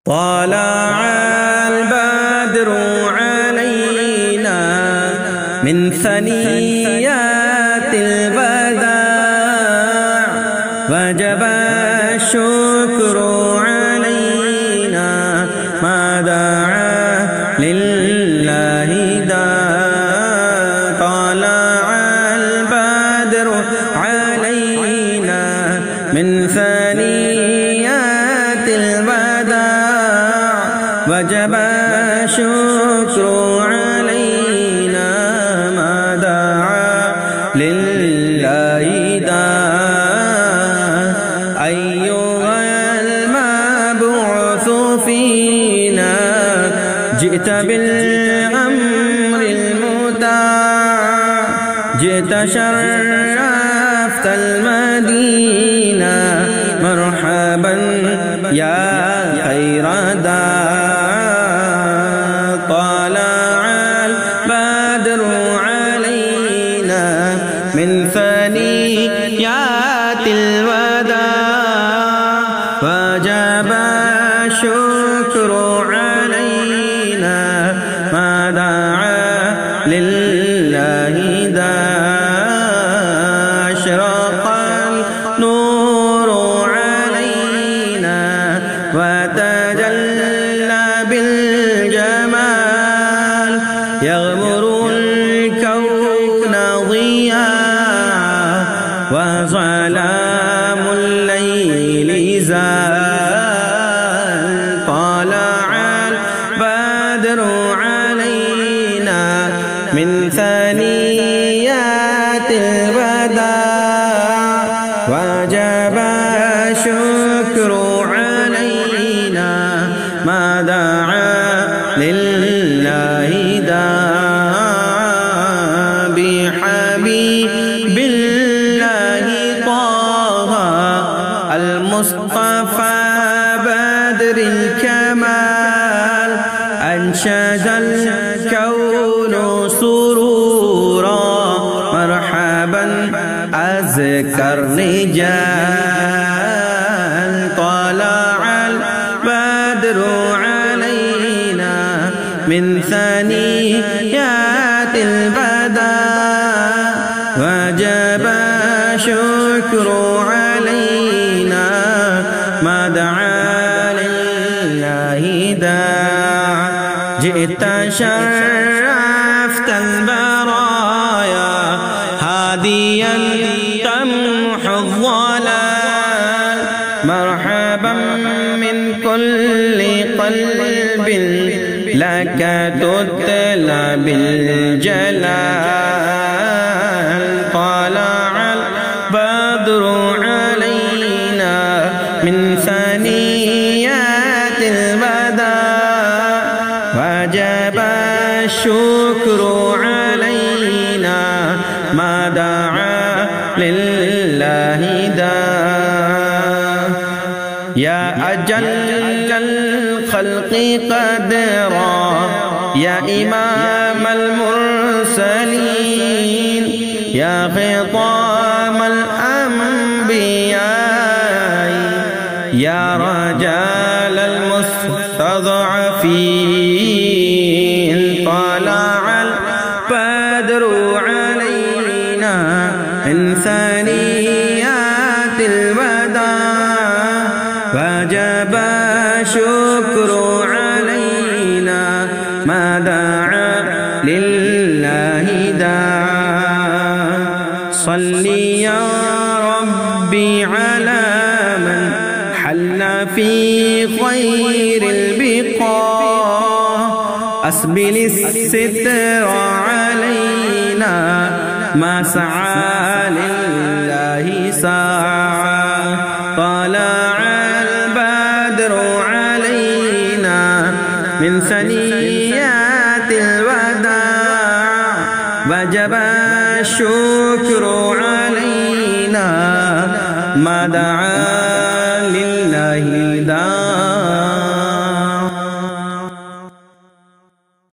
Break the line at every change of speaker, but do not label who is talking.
طلع البدر علينا من ثنيات الوداع وجب الشكر علينا ما دعا لله داع. طلع البدر علينا من ثنيات الوداع وجب الشكر علينا ما دعا لله داع. أيها المبعوث فينا جئت بالأمر المطاع جئت شرفت المدينة مرحبا يا خير داع. طلع البدر علينا من ثنيات الوداع وجب الشكر علينا ما دعا لله داع. أشرق النور علينا وتجلى بالجمال يغمر الكون ضياء وظلام الليل زال. طلع البدر علينا من ثنيات الوداع وجب الشكر علينا ما دعا لله داع. بحبيب الله طه المصطفى بدر الكمال أنشد الكون سرورا مرحبا أزكى الرجال. طلع البدر علينا من ثنيات الوداع وجب شكر علينا ما دعا لله داع. جئت شرفت البرايا هاديا تمحو الضلال مرحبا من كل قلب لك تتلى بالجلال. طلع البدر علينا من ثنيات الوداع وجب الشكر علينا ما دعا لله داع. يا أجل الخلق قدرا يا إمام المرسلين يا خطام الأنبياء يا رجال المستضعفين. طلع البدر علينا من ثنيات الوداع وجب شكر علينا ما دعا لله داع. صل يا ربي على من حل في خير البقاع أسبل الستر علينا ما سعى لله ساعة. طلع البدر علينا من ثنيات الوداع وجب الشكر علينا ما دعا